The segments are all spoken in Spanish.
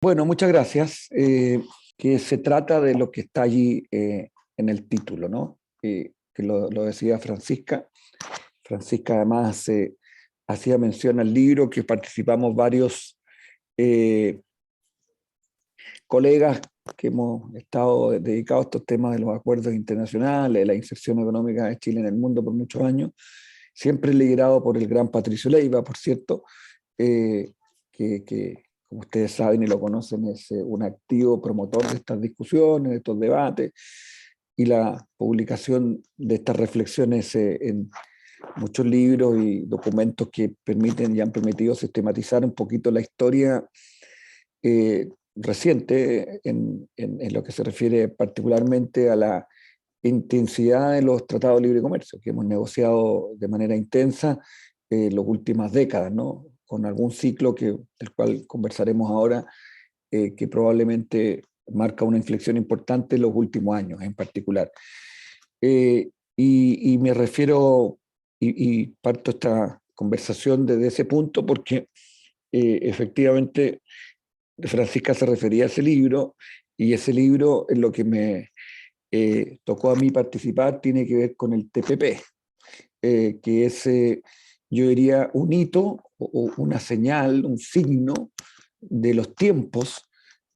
Bueno, muchas gracias. Que se trata de lo que está allí en el título, ¿no? Que lo decía Francisca. Francisca además hacía mención al libro que participamos varios eh, colegas que hemos estado dedicados a estos temas de los acuerdos internacionales, de la inserción económica de Chile en el mundo por muchos años, siempre liderado por el gran Patricio Leiva, por cierto, eh, que, como ustedes saben y lo conocen, es un activo promotor de estas discusiones, de estos debates, y la publicación de estas reflexiones en muchos libros y documentos que permiten y han permitido sistematizar un poquito la historia reciente en lo que se refiere particularmente a la intensidad de los tratados de libre comercio que hemos negociado de manera intensa las últimas décadas, ¿no? Con algún ciclo del cual conversaremos ahora, que probablemente marca una inflexión importante en los últimos años en particular. Y me refiero, y parto esta conversación desde ese punto porque efectivamente Francisca se refería a ese libro, y ese libro en lo que me tocó a mí participar tiene que ver con el TPP, que es, yo diría, un hito o una señal, un signo de los tiempos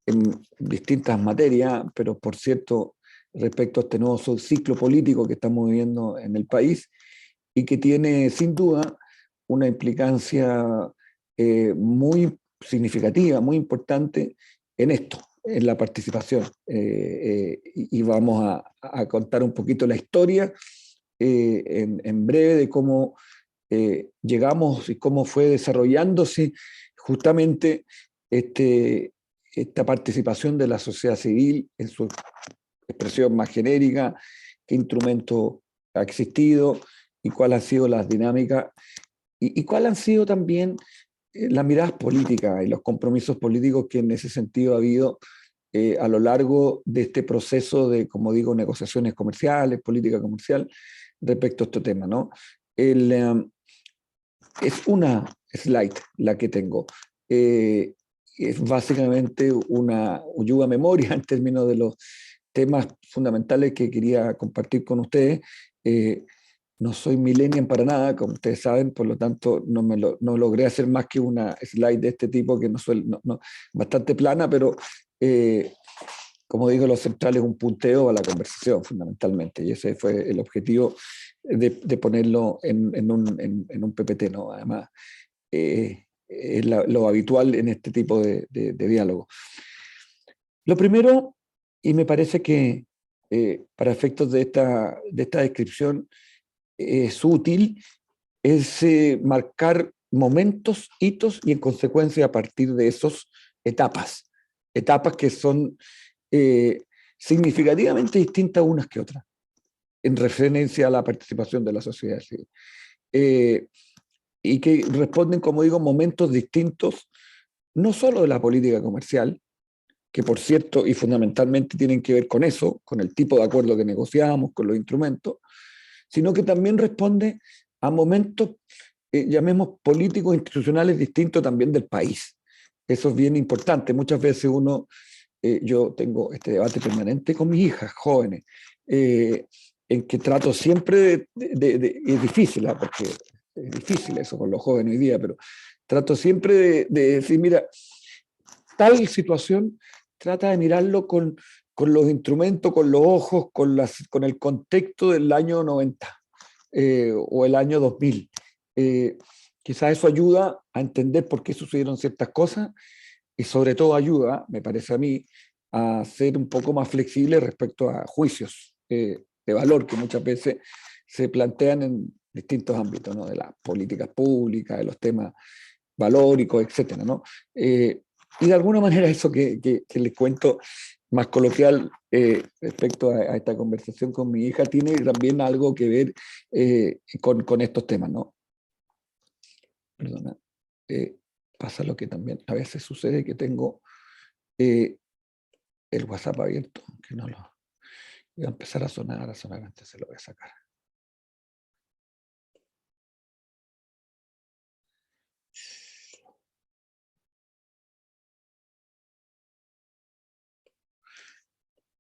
en distintas materias, pero por cierto, respecto a este nuevo ciclo político que estamos viviendo en el país y que tiene sin duda una implicancia muy significativa, muy importante en esto, en la participación. Y vamos a contar un poquito la historia en breve de cómo llegamos y cómo fue desarrollándose justamente este, esta participación de la sociedad civil en su expresión más genérica, qué instrumento ha existido y cuáles han sido las dinámicas y cuáles han sido también las miradas políticas y los compromisos políticos que en ese sentido ha habido a lo largo de este proceso de, como digo, negociaciones comerciales, política comercial, respecto a este tema, ¿no? El, es una slide la que tengo. Eh, es básicamente una ayuda a memoria en términos de los temas fundamentales que quería compartir con ustedes. Eh, no soy millennial para nada, como ustedes saben, por lo tanto no logré hacer más que una slide de este tipo que bastante plana, pero como digo, lo central es un punteo a la conversación fundamentalmente, y ese fue el objetivo de ponerlo en un PPT, ¿no? Además, es lo habitual en este tipo de diálogo. Lo primero, y me parece que para efectos de esta descripción es útil, es marcar momentos, hitos y en consecuencia a partir de esos etapas que son eh, significativamente distintas unas que otras en referencia a la participación de la sociedad civil. Eh, y que responden, como digo, momentos distintos, no solo de la política comercial, que por cierto y fundamentalmente tienen que ver con eso, con el tipo de acuerdo que negociamos, con los instrumentos, sino que también responde a momentos, llamemos políticos, institucionales distintos también del país. Eso es bien importante. Muchas veces yo tengo este debate permanente con mis hijas jóvenes, eh, en que trato siempre es difícil, ¿eh? Porque es difícil eso con los jóvenes hoy día, pero trato siempre de decir, mira, tal situación, trata de mirarlo con los instrumentos, con los ojos, con el contexto del año 90 o el año 2000. Eh, Quizás eso ayuda a entender por qué sucedieron ciertas cosas y sobre todo ayuda, me parece a mí, a ser un poco más flexible respecto a juicios de valor que muchas veces se plantean en distintos ámbitos, ¿no? De las políticas públicas, de los temas valóricos, etcétera, ¿no? Y de alguna manera eso que les cuento más coloquial respecto a esta conversación con mi hija tiene también algo que ver con estos temas, ¿no? Perdona. Eh, Pasa lo que también a veces sucede que tengo eh, el WhatsApp abierto, que no lo iba a empezar a sonar antes se lo voy a sacar.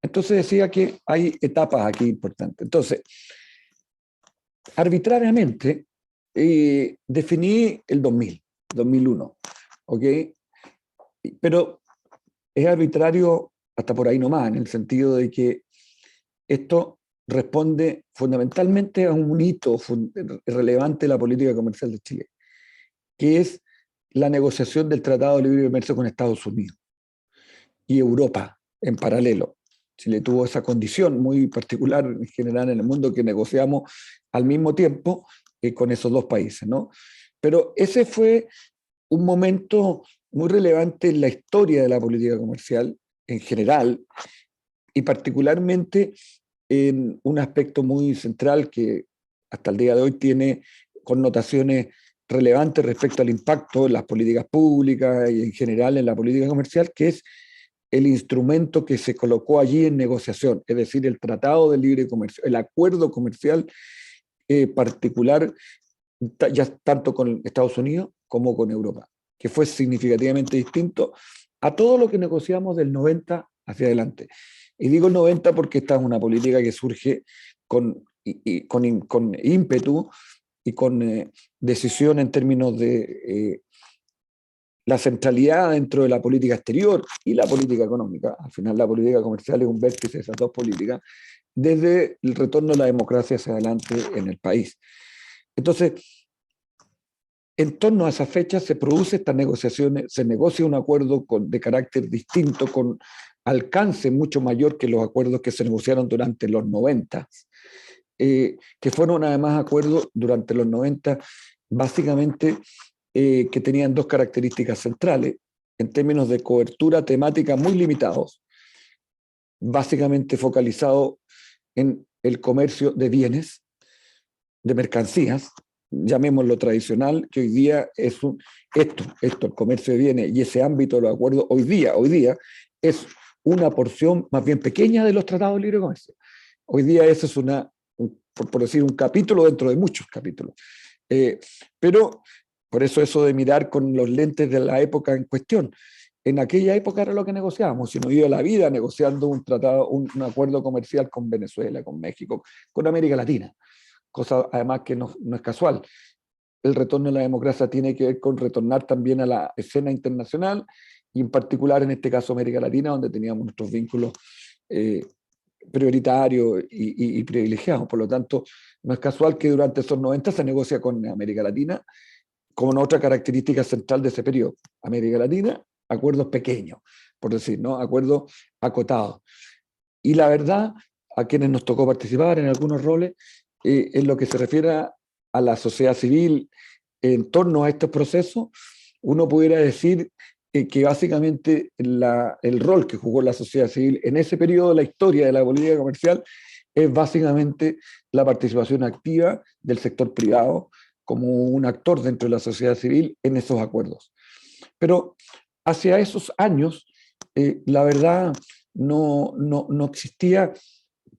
Entonces decía que hay etapas aquí importantes. Entonces, arbitrariamente, definí el 2001, ¿ok? Pero es arbitrario hasta por ahí nomás, en el sentido de que esto responde fundamentalmente a un hito relevante de la política comercial de Chile, que es la negociación del Tratado de Libre Comercio con Estados Unidos y Europa en paralelo. Chile tuvo esa condición muy particular en general en el mundo que negociamos al mismo tiempo con esos dos países, ¿no? Pero ese fue un momento muy relevante en la historia de la política comercial en general y particularmente en un aspecto muy central que hasta el día de hoy tiene connotaciones relevantes respecto al impacto en las políticas públicas y en general en la política comercial, que es el instrumento que se colocó allí en negociación, es decir, el Tratado de Libre Comercio, el acuerdo comercial particular, ya tanto con Estados Unidos como con Europa, que fue significativamente distinto a todo lo que negociamos del 90 hacia adelante. Y digo 90 porque esta es una política que surge con ímpetu y con decisión en términos de la centralidad dentro de la política exterior y la política económica. Al final la política comercial es un vértice de esas dos políticas, desde el retorno de la democracia hacia adelante en el país. Entonces, en torno a esa fecha se produce estas negociaciones, se negocia un acuerdo de carácter distinto, con alcance mucho mayor que los acuerdos que se negociaron durante los 90, que fueron además acuerdos durante los 90 básicamente que tenían dos características centrales en términos de cobertura temática muy limitados, básicamente focalizados en el comercio de bienes, de mercancías, llamémoslo tradicional, que hoy día es esto, el comercio de bienes y ese ámbito de los acuerdos, hoy día es una porción más bien pequeña de los tratados de libre comercio. Hoy día eso es por decir, un capítulo dentro de muchos capítulos. Pero por eso de mirar con los lentes de la época en cuestión. En aquella época era lo que negociábamos, si no iba la vida negociando un acuerdo comercial con Venezuela, con México, con América Latina, cosa además que no es casual. El retorno a la democracia tiene que ver con retornar también a la escena internacional y en particular en este caso América Latina, donde teníamos nuestros vínculos prioritarios y privilegiados. Por lo tanto, no es casual que durante esos 90 se negocia con América Latina como otra característica central de ese periodo. América Latina, acuerdos pequeños, por decir, ¿no? Acuerdos acotados. Y la verdad, a quienes nos tocó participar en algunos roles, en lo que se refiere a la sociedad civil en torno a estos procesos, uno pudiera decir que básicamente el rol que jugó la sociedad civil en ese periodo de la historia de la política comercial es básicamente la participación activa del sector privado como un actor dentro de la sociedad civil en esos acuerdos. Pero hacia esos años, la verdad, no existía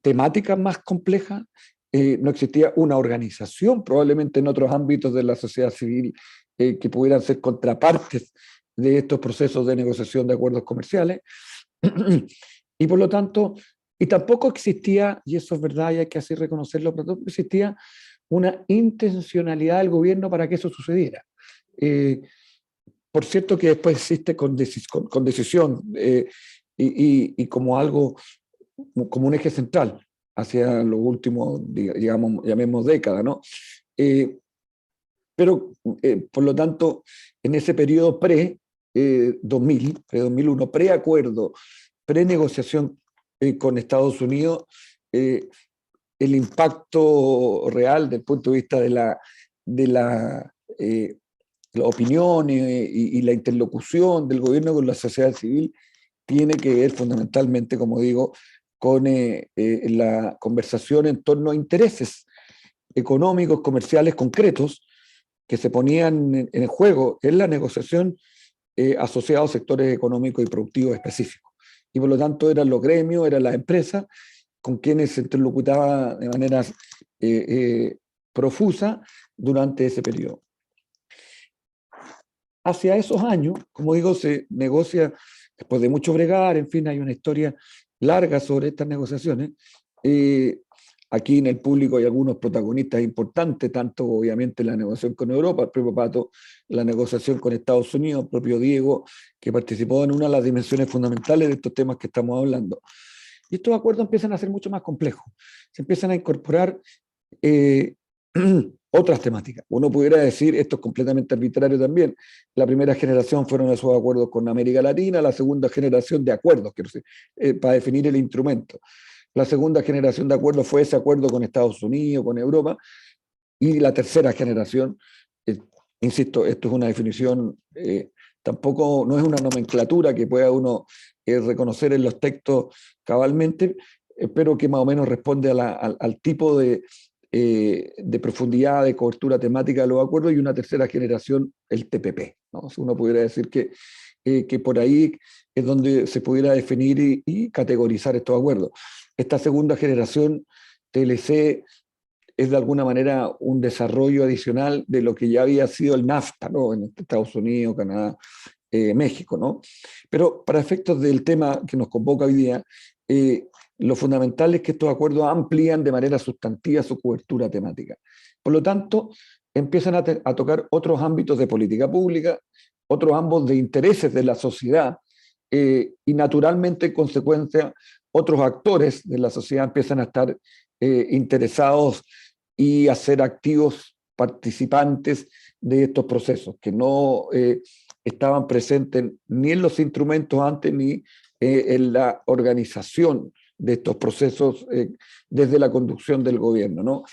temáticas más complejas, no existía una organización, probablemente en otros ámbitos de la sociedad civil, que pudieran ser contrapartes de estos procesos de negociación de acuerdos comerciales. Y por lo tanto, y tampoco existía, y eso es verdad y hay que así reconocerlo, pero tampoco existía una intencionalidad del gobierno para que eso sucediera. Por cierto que después existe con decisión y como algo, como un eje central hacia los últimos, digamos, llamemos décadas, ¿no? Pero, por lo tanto, en ese periodo pre-2000, pre-2001, pre-acuerdo, pre-negociación con Estados Unidos, el impacto real desde el punto de vista de la opinión y la interlocución del gobierno con la sociedad civil tiene que ver fundamentalmente, como digo, con la conversación en torno a intereses económicos, comerciales concretos que se ponían en juego en la negociación asociados a sectores económicos y productivos específicos. Y por lo tanto eran los gremios, eran las empresas con quienes se interlocutaba de manera profusa durante ese periodo. Hacia esos años, como digo, se negocia, después de mucho bregar, en fin, hay una historia larga sobre estas negociaciones. Eh, Aquí en el público hay algunos protagonistas importantes, tanto obviamente la negociación con Europa, el propio Pato, la negociación con Estados Unidos, el propio Diego, que participó en una de las dimensiones fundamentales de estos temas que estamos hablando. Y estos acuerdos empiezan a ser mucho más complejos, se empiezan a incorporar eh, otras temáticas. Uno pudiera decir, esto es completamente arbitrario también, la primera generación fueron esos acuerdos con América Latina, la segunda generación de acuerdos, quiero decir, para definir el instrumento. La segunda generación de acuerdos fue ese acuerdo con Estados Unidos, con Europa, y la tercera generación, eh, insisto, esto es una definición, tampoco no es una nomenclatura que pueda uno reconocer en los textos cabalmente, pero que más o menos responde al tipo de profundidad, de cobertura temática de los acuerdos, y una tercera generación, el TPP, ¿no? Si uno pudiera decir que por ahí es donde se pudiera definir y categorizar estos acuerdos. Esta segunda generación, TLC, es de alguna manera un desarrollo adicional de lo que ya había sido el NAFTA, ¿no? En Estados Unidos, Canadá, México, ¿no? Pero para efectos del tema que nos convoca hoy día, eh, lo fundamental es que estos acuerdos amplían de manera sustantiva su cobertura temática. Por lo tanto, empiezan a tocar otros ámbitos de política pública, otros ámbitos de intereses de la sociedad, y naturalmente, en consecuencia, otros actores de la sociedad empiezan a estar interesados y a ser activos participantes de estos procesos, que no estaban presentes ni en los instrumentos antes ni en la organización de estos procesos desde la conducción del gobierno, ¿no?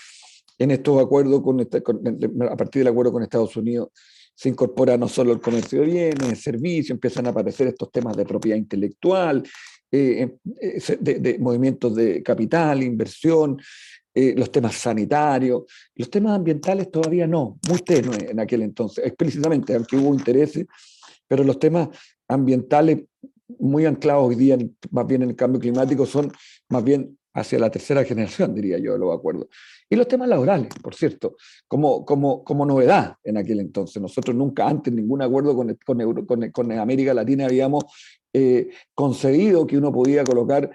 En estos acuerdos, a partir del acuerdo con Estados Unidos, se incorpora no solo el comercio de bienes, servicios, empiezan a aparecer estos temas de propiedad intelectual, de movimientos de capital, inversión, los temas sanitarios, los temas ambientales todavía no, muy tenue en aquel entonces, explícitamente, aunque hubo intereses, pero los temas ambientales muy anclados hoy día, más bien en el cambio climático, son más bien hacia la tercera generación, diría yo, los acuerdos. Y los temas laborales, por cierto, como novedad en aquel entonces. Nosotros nunca antes, ningún acuerdo con América Latina habíamos concebido que uno podía colocar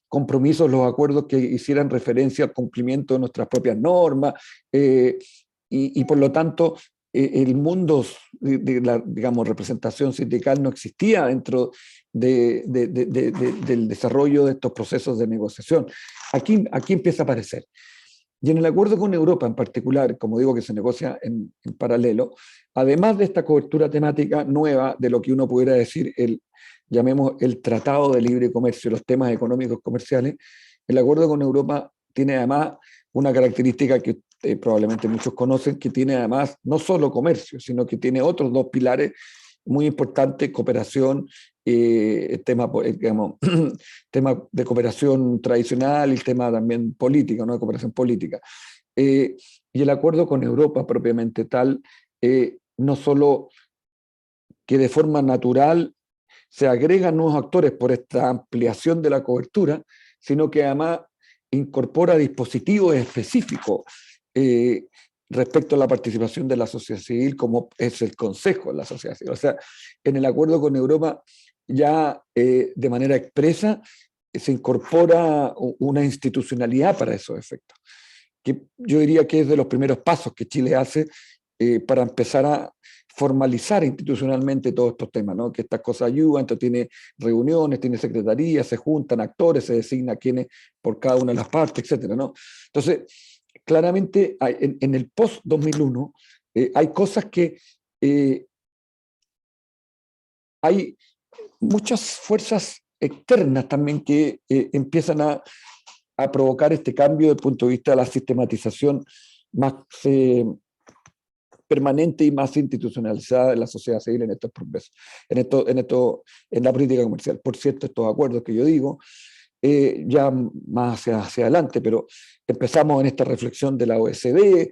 compromisos en los acuerdos que hicieran referencia al cumplimiento de nuestras propias normas, y por lo tanto el mundo de la, digamos, representación sindical no existía dentro del desarrollo de estos procesos de negociación. Aquí empieza a aparecer. Y en el acuerdo con Europa en particular, como digo que se negocia en paralelo, además de esta cobertura temática nueva de lo que uno pudiera decir, llamemos el Tratado de Libre Comercio, los temas económicos comerciales, el acuerdo con Europa tiene además una característica que probablemente muchos conocen, que tiene además no solo comercio, sino que tiene otros dos pilares muy importantes: cooperación, digamos, tema de cooperación tradicional y el tema también político, ¿no? De cooperación política. Y el acuerdo con Europa propiamente tal, no solo que de forma natural se agregan nuevos actores por esta ampliación de la cobertura, sino que además incorpora dispositivos específicos eh, respecto a la participación de la sociedad civil, como es el Consejo de la Sociedad Civil. O sea, en el acuerdo con Europa ya de manera expresa se incorpora una institucionalidad para esos efectos, que yo diría que es de los primeros pasos que Chile hace para empezar a formalizar institucionalmente todos estos temas, ¿no? Que estas cosas ayudan, entonces tiene reuniones, tiene secretarías, se juntan actores, se designa quiénes por cada una de las partes, etcétera, ¿no? Entonces, claramente en el post-2001 hay cosas que hay muchas fuerzas externas también que empiezan a provocar este cambio desde el punto de vista de la sistematización más permanente y más institucionalizada de la sociedad civil en estos procesos, en la política comercial. Por cierto, estos acuerdos que yo digo, ya más hacia adelante, pero empezamos en esta reflexión de la OECD,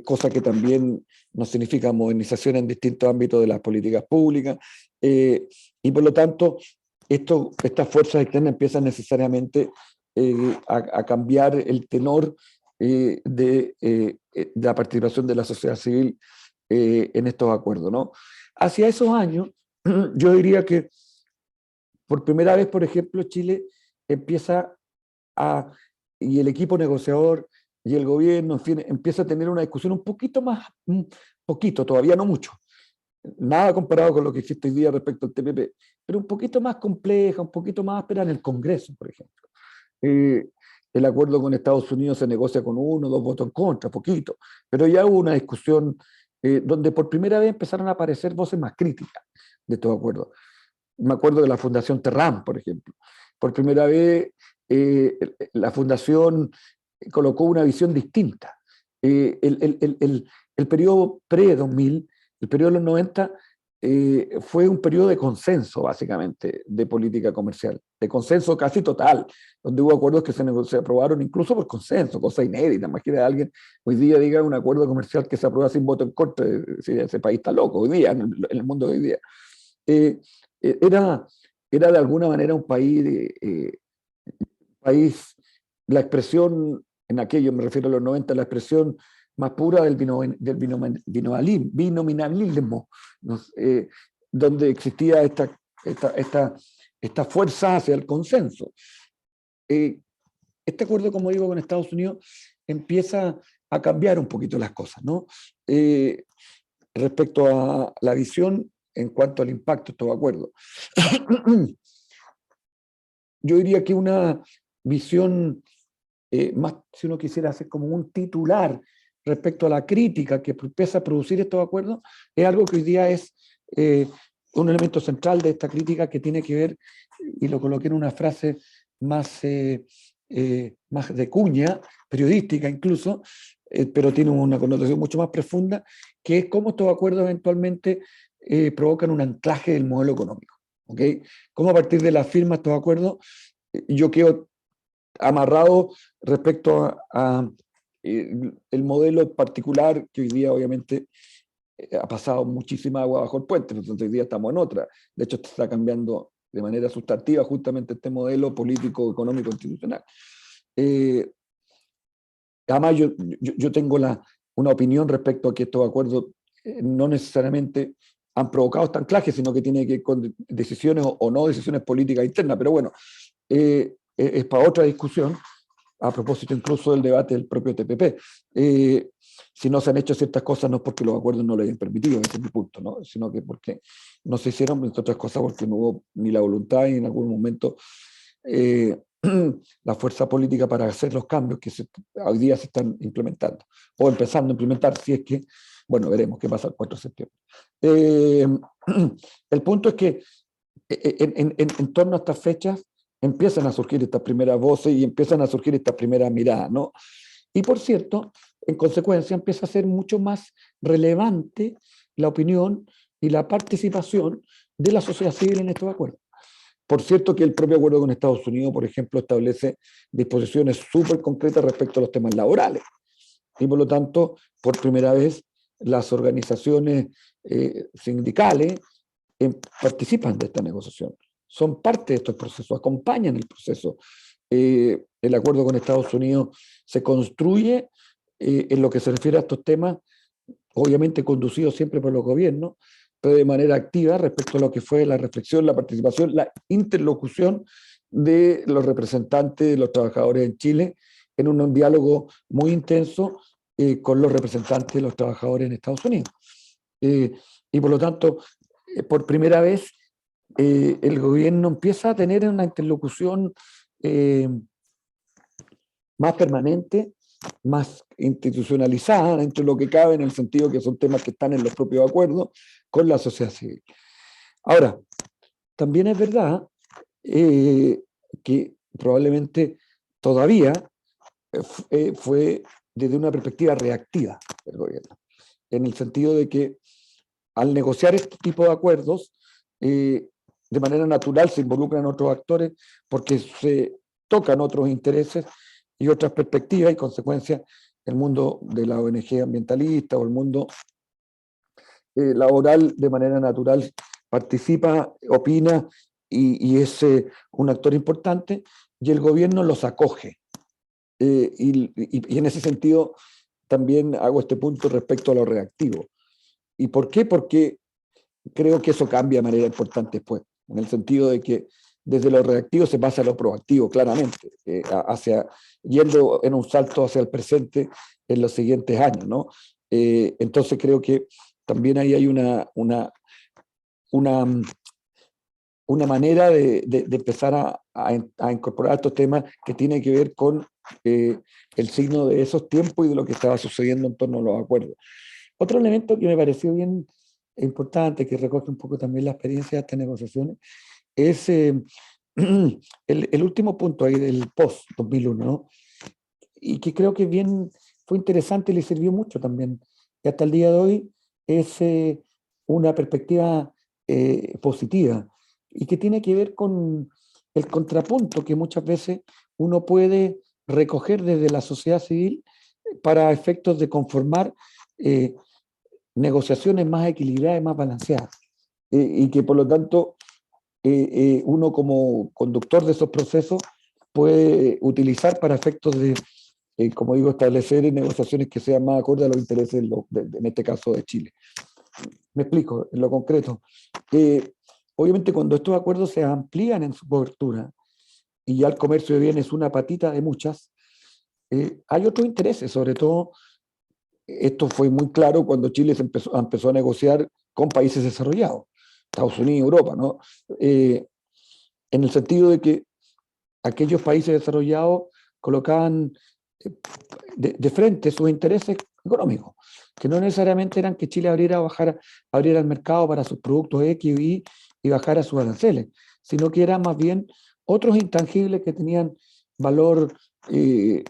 cosa que también nos significa modernización en distintos ámbitos de las políticas públicas, y por lo tanto, estas fuerzas externas empiezan necesariamente a cambiar el tenor de la participación de la sociedad civil en estos acuerdos, ¿no? Hacia esos años, yo diría que por primera vez, por ejemplo, Chile empieza a, y el equipo negociador y el gobierno, en fin, empieza a tener una discusión un poquito más, un poquito, todavía no mucho, nada comparado con lo que existe hoy día respecto al TPP, pero un poquito más compleja, un poquito más áspera en el Congreso, por ejemplo. Eh, el acuerdo con Estados Unidos se negocia con 1 o 2 votos en contra, poquito, pero ya hubo una discusión donde por primera vez empezaron a aparecer voces más críticas de estos acuerdos. Me acuerdo de la Fundación Terram, por ejemplo. Por primera vez la Fundación colocó una visión distinta. El periodo pre-2000, el periodo de los 90, fue un periodo de consenso, básicamente, de política comercial, de consenso casi total, donde hubo acuerdos que se aprobaron incluso por consenso, cosa inédita. Imagínate a alguien hoy día diga un acuerdo comercial que se aprueba sin voto en contra, ese país está loco hoy día, en el mundo de hoy día. Eh, era, era de alguna manera un país, la expresión, en aquello me refiero a los 90, la expresión más pura del binominalismo, ¿no? Donde existía esta fuerza hacia el consenso. Este acuerdo, como digo, con Estados Unidos empieza a cambiar un poquito las cosas, ¿no? Respecto a la visión en cuanto al impacto de estos acuerdos. Yo diría que una visión más, si uno quisiera hacer como un titular respecto a la crítica que empieza a producir estos acuerdos, es algo que hoy día es un elemento central de esta crítica que tiene que ver, y lo coloqué en una frase más, más de cuña, periodística incluso, pero tiene una connotación mucho más profunda, que es cómo estos acuerdos eventualmente provocan un anclaje del modelo económico. ¿Okay? Cómo a partir de la firma de estos acuerdos yo quedo amarrado respecto a el modelo particular que hoy día obviamente ha pasado muchísima agua bajo el puente, entonces hoy día estamos en otra. De hecho, está cambiando de manera sustantiva justamente este modelo político, económico, institucional. Además, yo tengo una opinión respecto a que estos acuerdos no necesariamente han provocado este anclaje, sino que tiene que ver con decisiones o no decisiones políticas internas. Pero bueno, es para otra discusión, a propósito incluso del debate del propio TPP. Si no se han hecho ciertas cosas no es porque los acuerdos no lo hayan permitido, ese es mi punto, ¿no? Sino que porque no se hicieron, entre otras cosas, porque no hubo ni la voluntad y en algún momento la fuerza política para hacer los cambios que hoy día se están implementando, o empezando a implementar, si es que, bueno, veremos qué pasa el 4 de septiembre. El punto es que en torno a estas fechas empiezan a surgir estas primeras voces y empiezan a surgir estas primeras miradas, ¿no? Y por cierto, en consecuencia empieza a ser mucho más relevante la opinión y la participación de la sociedad civil en estos acuerdos. Por cierto que el propio acuerdo con Estados Unidos, por ejemplo, establece disposiciones súper concretas respecto a los temas laborales. Y por lo tanto, por primera vez, las organizaciones sindicales participan de esta negociación, son parte de estos procesos, acompañan el proceso. El acuerdo con Estados Unidos se construye en lo que se refiere a estos temas, obviamente conducido siempre por los gobiernos, pero de manera activa respecto a lo que fue la reflexión, la participación, la interlocución de los representantes de los trabajadores en Chile en un diálogo muy intenso con los representantes de los trabajadores en Estados Unidos. Y por lo tanto, por primera vez, el gobierno empieza a tener una interlocución más permanente, más institucionalizada dentro de lo que cabe, en el sentido que son temas que están en los propios acuerdos con la sociedad civil. Ahora, también es verdad que probablemente todavía fue desde una perspectiva reactiva del gobierno, en el sentido de que al negociar este tipo de acuerdos, de manera natural se involucran otros actores porque se tocan otros intereses y otras perspectivas, y consecuencia el mundo de la ONG ambientalista o el mundo laboral de manera natural participa, opina y es un actor importante, y el gobierno los acoge. Y en ese sentido también hago este punto respecto a lo reactivo. ¿Y por qué? Porque creo que eso cambia de manera importante después, en el sentido de que desde lo reactivo se pasa a lo proactivo, claramente, yendo en un salto hacia el presente en los siguientes años, ¿no? Entonces creo que también ahí hay una, una manera de empezar a incorporar estos temas que tiene que ver con el signo de esos tiempos y de lo que estaba sucediendo en torno a los acuerdos. Otro elemento que me pareció bien importante, que recoge un poco también la experiencia de estas negociaciones, es el último punto ahí del post-2001, ¿no? Y que creo que bien fue interesante y le sirvió mucho también. Y hasta el día de hoy es una perspectiva positiva y que tiene que ver con el contrapunto que muchas veces uno puede recoger desde la sociedad civil para efectos de conformar negociaciones más equilibradas y más balanceadas. Y que por lo tanto uno como conductor de esos procesos puede utilizar para efectos de, como digo, establecer negociaciones que sean más acordes a los intereses, en este caso, de Chile. Me explico, en lo concreto. Obviamente cuando estos acuerdos se amplían en su cobertura y ya el comercio de bienes es una patita de muchas, hay otros intereses, sobre todo, esto fue muy claro cuando Chile empezó a negociar con países desarrollados, Estados Unidos, Europa, ¿no? En el sentido de que aquellos países desarrollados colocaban de frente sus intereses económicos, que no necesariamente eran que Chile abriera el mercado para sus productos X y bajara sus aranceles, sino que eran más bien otros intangibles que tenían valor desde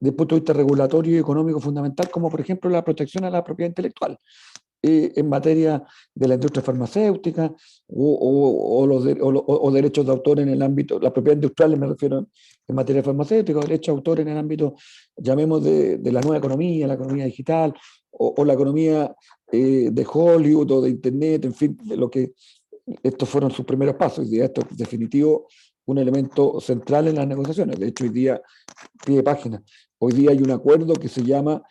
el punto de vista regulatorio y económico fundamental, como por ejemplo la protección a la propiedad intelectual en materia de la industria farmacéutica o derechos de autor en el ámbito, la propiedad industrial me refiero en materia farmacéutica, o derechos de autor en el ámbito, llamemos, de la nueva economía, la economía digital, o la economía de Hollywood o de Internet, en fin, de lo que estos fueron sus primeros pasos, y esto es definitivo un elemento central en las negociaciones. De hecho, hoy día, pie de página, hoy día hay un acuerdo que se llama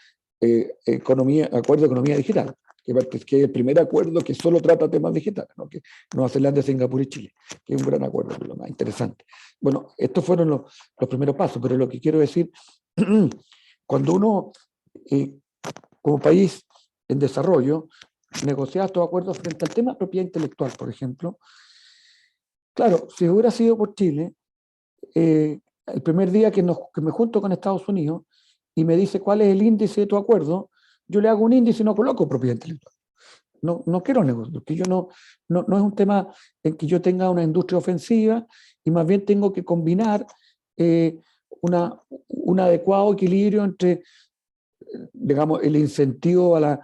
Acuerdo de Economía Digital, que es el primer acuerdo que solo trata temas digitales, ¿no? Que Nueva Zelanda, Singapur y Chile, que es un gran acuerdo, lo más interesante. Bueno, estos fueron los primeros pasos, pero lo que quiero decir, cuando uno, como país en desarrollo, negocia estos acuerdos frente al tema de propiedad intelectual, por ejemplo, claro, si hubiera sido por Chile, el primer día que me junto con Estados Unidos y me dice cuál es el índice de tu acuerdo, yo le hago un índice y no coloco propiedad intelectual. No quiero negociar, porque yo no es un tema en que yo tenga una industria ofensiva y más bien tengo que combinar un adecuado equilibrio entre, digamos, el incentivo a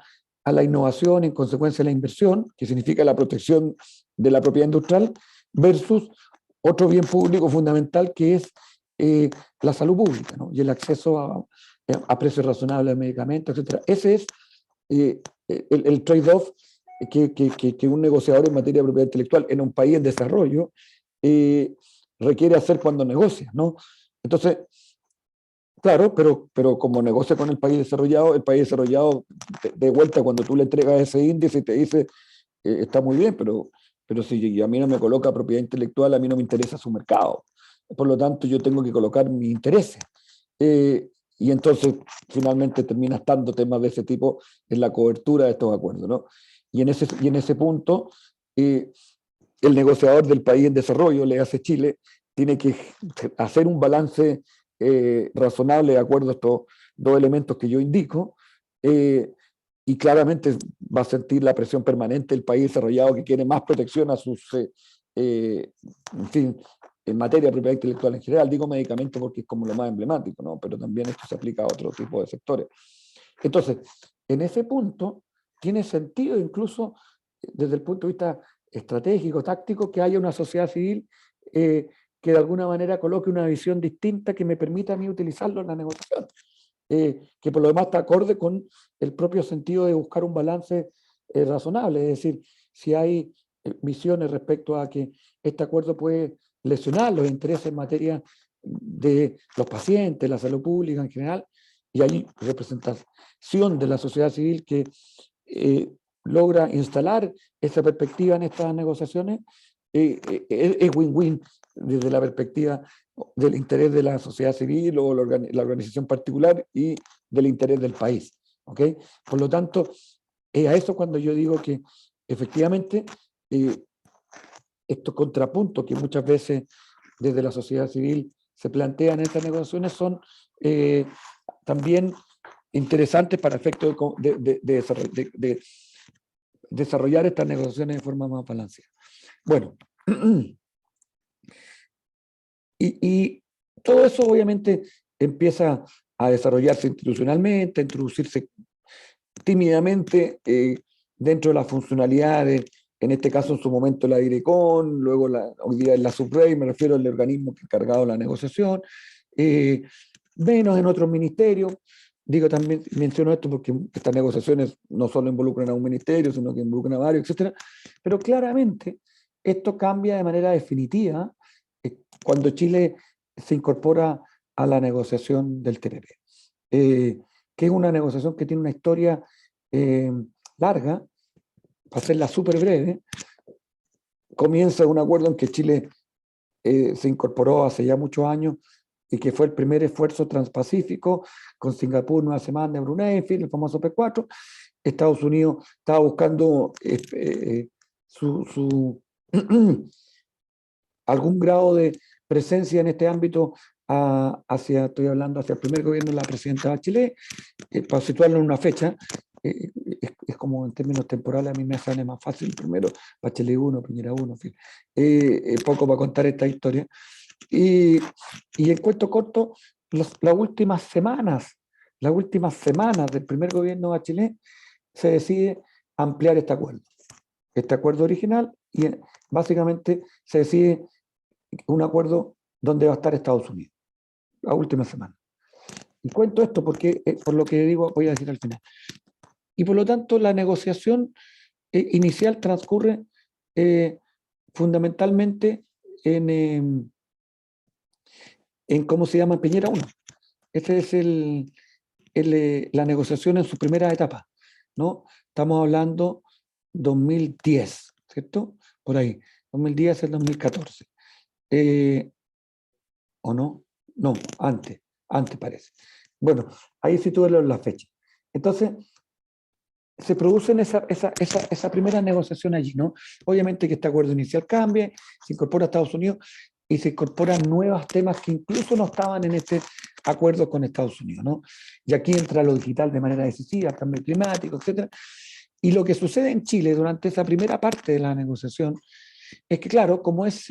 la innovación, en consecuencia la inversión, que significa la protección de la propiedad industrial, versus otro bien público fundamental que es la salud pública, ¿no? Y el acceso a precios razonables de medicamentos, etc. Ese es el trade-off que un negociador en materia de propiedad intelectual en un país en desarrollo requiere hacer cuando negocia, ¿no? Entonces, claro, pero como negocia con el país desarrollado de vuelta cuando tú le entregas ese índice y te dice, está muy bien, pero si a mí no me coloca propiedad intelectual, a mí no me interesa su mercado. Por lo tanto, yo tengo que colocar mis intereses. Y entonces, finalmente, termina estando temas de ese tipo en la cobertura de estos acuerdos, ¿no? Y en ese punto, el negociador del país en desarrollo, le hace Chile, tiene que hacer un balance razonable de acuerdo a estos dos elementos que yo indico, y claramente va a sentir la presión permanente del país desarrollado que quiere más protección a sus, en fin, en materia de propiedad intelectual en general. Digo medicamentos porque es como lo más emblemático, ¿no? Pero también esto se aplica a otro tipo de sectores. Entonces, en ese punto, tiene sentido incluso desde el punto de vista estratégico, táctico, que haya una sociedad civil que de alguna manera coloque una visión distinta que me permita a mí utilizarlo en la negociación, que por lo demás está acorde con el propio sentido de buscar un balance razonable, es decir, si hay visiones respecto a que este acuerdo puede lesionar los intereses en materia de los pacientes, la salud pública en general, y hay representación de la sociedad civil que logra instalar esa perspectiva en estas negociaciones, es win-win desde la perspectiva del interés de la sociedad civil o la organización particular y del interés del país. ¿Ok? Por lo tanto, es a eso cuando yo digo que efectivamente estos contrapuntos que muchas veces desde la sociedad civil se plantean en estas negociaciones son también interesantes para efectos de desarrollar estas negociaciones de forma más balanceada. Bueno, y todo eso obviamente empieza a desarrollarse institucionalmente, a introducirse tímidamente dentro de las funcionalidades, en este caso en su momento la DIRECON, luego hoy día es la SUBREI, me refiero al organismo encargado de la negociación, menos en otros ministerios. Digo, también menciono esto porque estas negociaciones no solo involucran a un ministerio, sino que involucran a varios, etcétera. Pero claramente esto cambia de manera definitiva cuando Chile se incorpora a la negociación del TPP, que es una negociación que tiene una historia larga. Para hacerla súper breve, comienza un acuerdo en que Chile se incorporó hace ya muchos años y que fue el primer esfuerzo transpacífico con Singapur, Nueva Zelanda, Brunei, en fin, el famoso P4. Estados Unidos estaba buscando algún grado de presencia en este ámbito estoy hablando hacia el primer gobierno de la presidenta Bachelet, para situarlo en una fecha, es como en términos temporales a mí me sale más fácil primero Bachelet 1, Piñera 1, en fin. Poco para contar esta historia. Y en cuento corto, las últimas semanas del primer gobierno de Bachelet se decide ampliar este acuerdo original, y básicamente se decide un acuerdo donde va a estar Estados Unidos, la última semana. Y cuento esto porque, por lo que digo, voy a decir al final. Y por lo tanto, la negociación inicial transcurre fundamentalmente en ¿cómo se llama? Piñera 1. Esta es la negociación en su primera etapa, ¿no? Estamos hablando 2010, ¿cierto? Por ahí, 2010 al 2014. ¿O no? No, antes parece. Bueno, ahí sitúelo en la fecha. Entonces, se produce esa primera negociación allí, ¿no? Obviamente que este acuerdo inicial cambia, se incorpora a Estados Unidos y se incorporan nuevos temas que incluso no estaban en este acuerdo con Estados Unidos, ¿no? Y aquí entra lo digital de manera decisiva, cambio climático, etcétera. Y lo que sucede en Chile durante esa primera parte de la negociación es que, claro, como es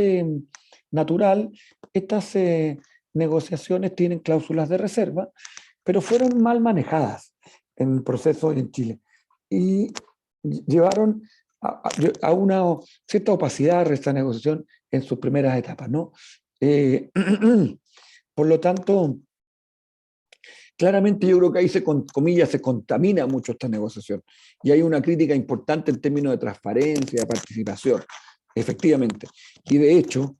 natural, estas negociaciones tienen cláusulas de reserva, pero fueron mal manejadas en el proceso en Chile y llevaron a una cierta opacidad de esta negociación en sus primeras etapas, ¿no? Por lo tanto, claramente yo creo que ahí comillas, se contamina mucho esta negociación y hay una crítica importante en términos de transparencia, de participación, efectivamente. Y de hecho,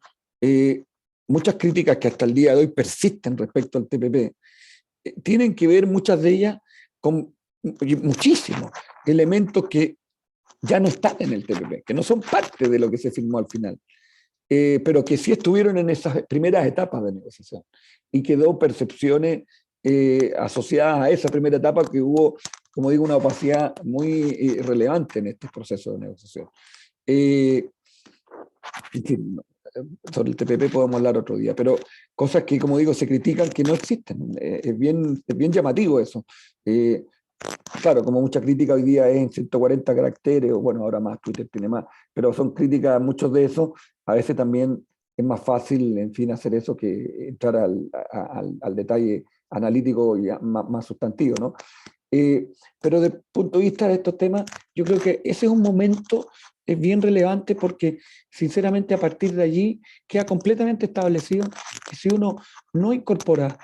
muchas críticas que hasta el día de hoy persisten respecto al TPP, tienen que ver muchas de ellas con muchísimos elementos que ya no están en el TPP, que no son parte de lo que se firmó al final, pero que sí estuvieron en esas primeras etapas de negociación y quedó percepciones asociadas a esa primera etapa que hubo, como digo, una opacidad muy relevante en este proceso de negociación. Sobre el TPP podemos hablar otro día, pero cosas que, como digo, se critican que no existen. Es bien llamativo eso. Claro, como mucha crítica hoy día es en 140 caracteres, o bueno, ahora más, Twitter tiene más, pero son críticas, muchos de esos, a veces también es más fácil, en fin, hacer eso que entrar al detalle analítico y más sustantivo, ¿no? Pero desde el punto de vista de estos temas, yo creo que ese es un momento bien relevante porque, sinceramente, a partir de allí queda completamente establecido que si uno no incorpora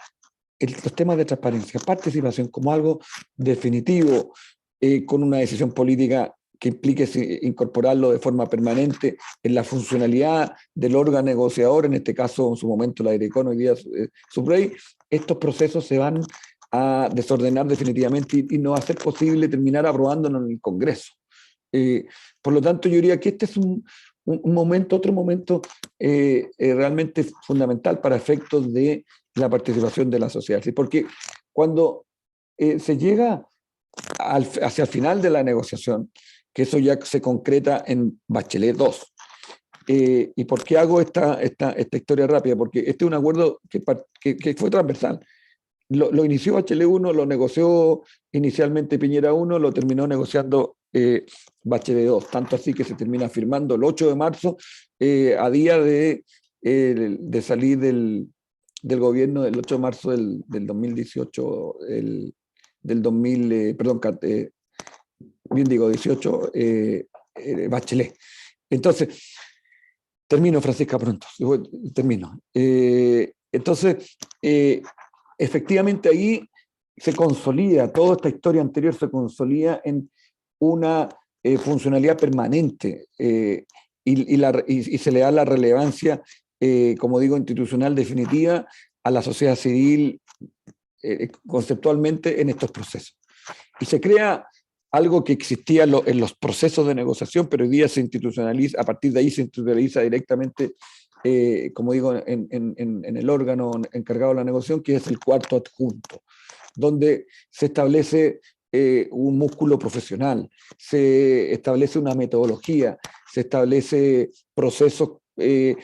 los temas de transparencia, participación como algo definitivo, con una decisión política que implique incorporarlo de forma permanente en la funcionalidad del órgano negociador, en este caso en su momento la DIRECON, hoy día SUBREI, estos procesos se van a desordenar definitivamente y no va a ser posible terminar aprobándolo en el Congreso. Por lo tanto, yo diría que este es un momento, otro momento realmente fundamental para efectos de la participación de la sociedad. ¿Sí? Porque cuando se llega hacia el final de la negociación, que eso ya se concreta en Bachelet 2. ¿Y por qué hago esta historia rápida? Porque este es un acuerdo que fue transversal. Lo inició Bachelet 1, lo negoció inicialmente Piñera 1, lo terminó negociando Bachelet 2, tanto así que se termina firmando el 8 de marzo, a día de salir del gobierno del 8 de marzo del 2018, del 2000, perdón, bien digo, 18, Bachelet. Entonces, termino, Francisca, pronto, termino. Entonces, efectivamente ahí se consolida, toda esta historia anterior se consolida en una funcionalidad permanente y se le da la relevancia, como digo, institucional definitiva a la sociedad civil conceptualmente en estos procesos. Y se crea algo que existía en los procesos de negociación, pero hoy día se institucionaliza, a partir de ahí se institucionaliza directamente, como digo, en el órgano encargado de la negociación, que es el cuarto adjunto, donde se establece un músculo profesional, se establece una metodología, se establece procesos de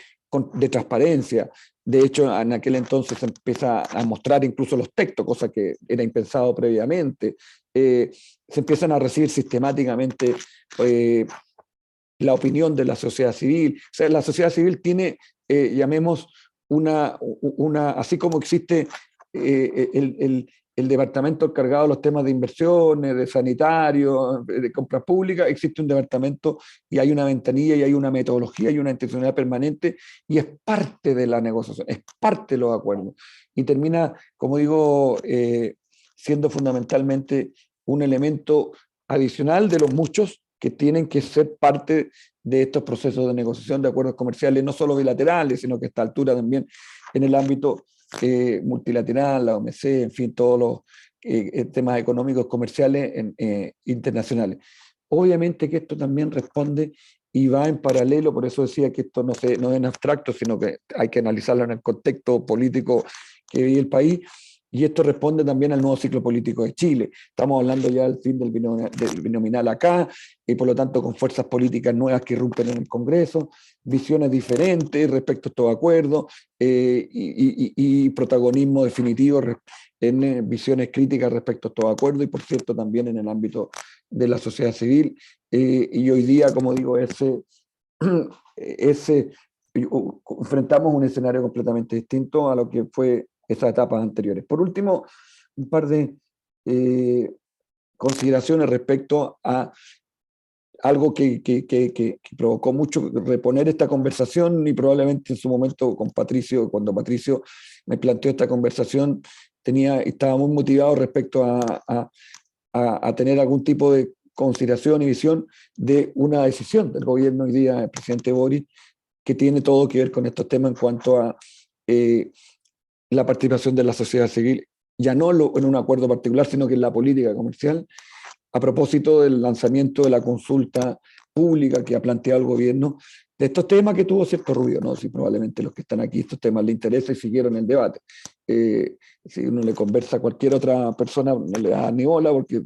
transparencia. De hecho, en aquel entonces se empieza a mostrar incluso los textos, cosa que era impensado previamente. Se empiezan a recibir sistemáticamente la opinión de la sociedad civil. O sea, la sociedad civil tiene, llamemos, así como existe el departamento encargado de los temas de inversiones, de sanitario, de compras públicas, existe un departamento y hay una ventanilla y hay una metodología y una institucionalidad permanente y es parte de la negociación, es parte de los acuerdos. Y termina, como digo, siendo fundamentalmente un elemento adicional de los muchos que tienen que ser parte de estos procesos de negociación de acuerdos comerciales, no solo bilaterales, sino que a esta altura también en el ámbito multilateral, la OMC, en fin, todos los temas económicos, comerciales internacionales. Obviamente que esto también responde y va en paralelo, por eso decía que esto no es en abstracto, sino que hay que analizarlo en el contexto político que vive el país, y esto responde también al nuevo ciclo político de Chile. Estamos hablando ya del fin del binominal acá, y por lo tanto con fuerzas políticas nuevas que irrumpen en el Congreso, visiones diferentes respecto a estos acuerdos, y protagonismo definitivo en visiones críticas respecto a estos acuerdos, y por cierto también en el ámbito de la sociedad civil. Y hoy día, como digo, enfrentamos un escenario completamente distinto a lo que fue esas etapas anteriores. Por último, un par de consideraciones respecto a algo que provocó mucho reponer esta conversación, y probablemente en su momento con Patricio, cuando Patricio me planteó esta conversación, estaba muy motivado respecto a tener algún tipo de consideración y visión de una decisión del gobierno hoy día, del presidente Boric, que tiene todo que ver con estos temas en cuanto a la participación de la sociedad civil, ya no en un acuerdo particular, sino que en la política comercial, a propósito del lanzamiento de la consulta pública que ha planteado el gobierno, de estos temas que tuvo cierto ruido, ¿no? Si probablemente los que están aquí estos temas les interesa y siguieron el debate. Si uno le conversa a cualquier otra persona, no le da ni bola, porque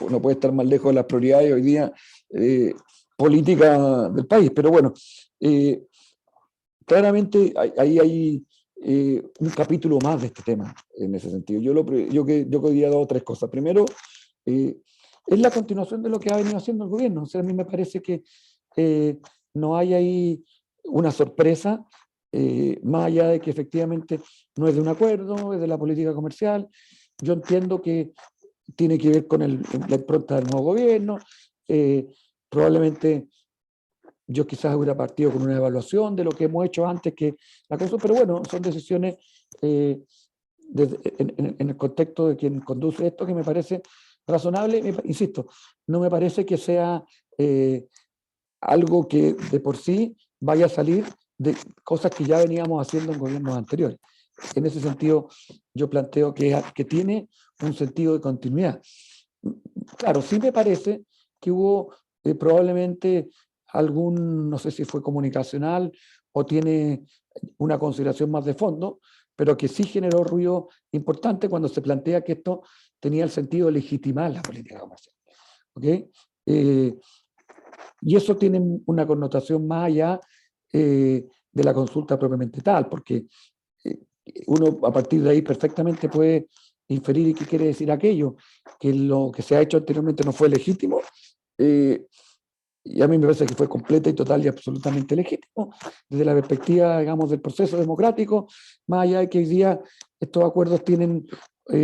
no puede estar más lejos de las prioridades hoy día políticas del país. Pero bueno, claramente ahí hay un capítulo más de este tema en ese sentido. Yo quería dar tres cosas. Primero, es la continuación de lo que ha venido haciendo el gobierno. O sea, a mí me parece que no hay ahí una sorpresa, más allá de que efectivamente no es de un acuerdo, es de la política comercial. Yo entiendo que tiene que ver con la impronta del nuevo gobierno. Probablemente yo quizás hubiera partido con una evaluación de lo que hemos hecho antes que la cosa, pero bueno, son decisiones en el contexto de quien conduce esto que me parece razonable. Insisto, no me parece que sea algo que de por sí vaya a salir de cosas que ya veníamos haciendo en gobiernos anteriores. En ese sentido, yo planteo que tiene un sentido de continuidad. Claro, sí me parece que hubo probablemente algún, no sé si fue comunicacional o tiene una consideración más de fondo, pero que sí generó ruido importante cuando se plantea que esto tenía el sentido de legitimar la política comercial. ¿Okay? Y eso tiene una connotación más allá de la consulta propiamente tal, porque uno a partir de ahí perfectamente puede inferir qué quiere decir aquello, que lo que se ha hecho anteriormente no fue legítimo, y a mí me parece que fue completa y total y absolutamente legítimo, desde la perspectiva, digamos, del proceso democrático, más allá de que hoy día estos acuerdos tienen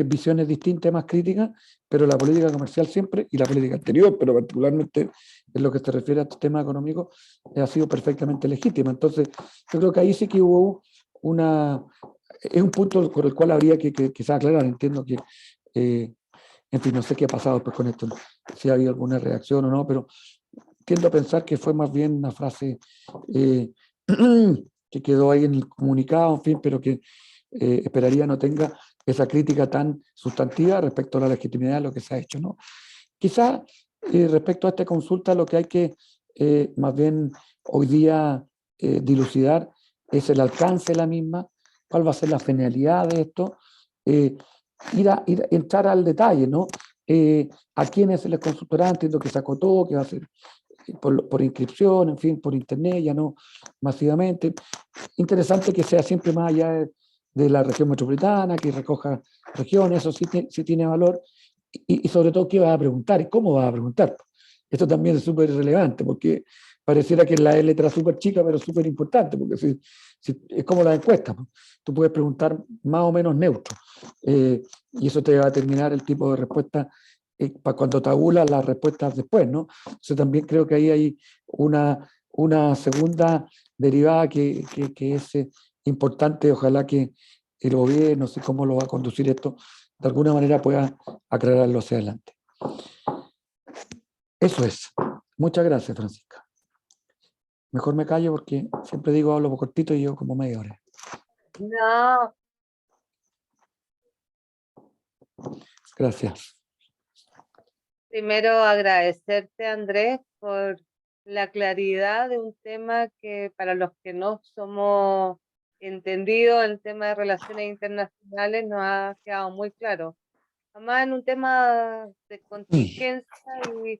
visiones distintas, más críticas, pero la política comercial siempre, y la política anterior, pero particularmente en lo que se refiere a estos temas económicos, ha sido perfectamente legítima. Entonces, yo creo que ahí sí que hubo es un punto por el cual habría que quizás aclarar. Entiendo que, en fin, no sé qué ha pasado después con esto, si ha habido alguna reacción o no, pero tiendo a pensar que fue más bien una frase eh, que quedó ahí en el comunicado, en fin, pero que esperaría no tenga esa crítica tan sustantiva respecto a la legitimidad de lo que se ha hecho, ¿no? Quizá respecto a esta consulta lo que hay que más bien hoy día dilucidar es el alcance de la misma, cuál va a ser la finalidad de esto, eh, entrar al detalle, ¿no? A quiénes se les consultará, entiendo que se acotó, que va a ser por inscripción, en fin, por internet, ya no masivamente. Interesante que sea siempre más allá de la región metropolitana, que recoja regiones, eso sí tiene valor, y sobre todo qué vas a preguntar y cómo vas a preguntar. Esto también es súper relevante, porque pareciera que la letra súper chica, pero súper importante, porque es como la encuesta, tú puedes preguntar más o menos neutro, y eso te va a determinar el tipo de respuesta para cuando tabulas las respuestas después, ¿no? Entonces también creo que ahí hay una segunda derivada que es importante, ojalá que el gobierno, no sé cómo lo va a conducir esto, de alguna manera pueda aclararlo hacia adelante. Eso es. Muchas gracias, Francisca. Mejor me callo porque siempre digo hablo por cortito y yo como media hora. No, Gracias. primero agradecerte, Andrés, por la claridad de un tema que para los que no somos entendidos el tema de relaciones internacionales nos ha quedado muy claro. Además, en un tema de contingencia y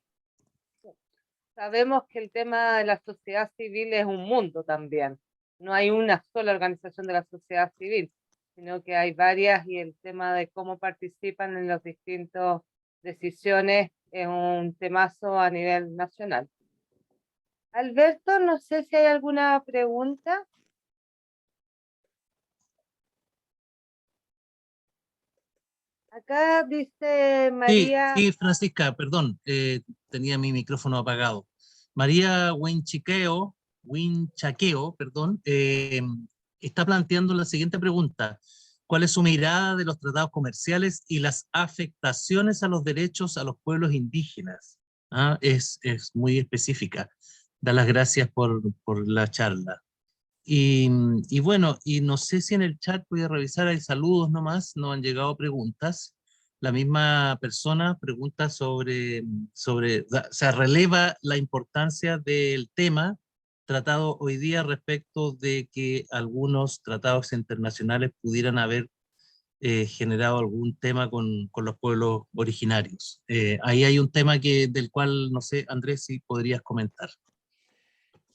sabemos que el tema de la sociedad civil es un mundo también. No hay una sola organización de la sociedad civil, sino que hay varias y el tema de cómo participan en las distintas decisiones es un temazo a nivel nacional. Alberto, no sé si hay alguna pregunta. Acá dice Sí, María. sí, Francisca, perdón, tenía mi micrófono apagado. María Huinchaqueo, perdón, está planteando la siguiente pregunta. ¿Cuál es su mirada de los tratados comerciales y las afectaciones a los derechos a los pueblos indígenas? Ah, es muy específica. Da las gracias por la charla. Y bueno, y no sé si en el chat voy a revisar, hay saludos nomás, no han llegado preguntas. La misma persona pregunta o sea, releva la importancia del tema tratado hoy día respecto de que algunos tratados internacionales pudieran haber generado algún tema con los pueblos originarios. Ahí hay un tema del cual, no sé, Andrés, si podrías comentar.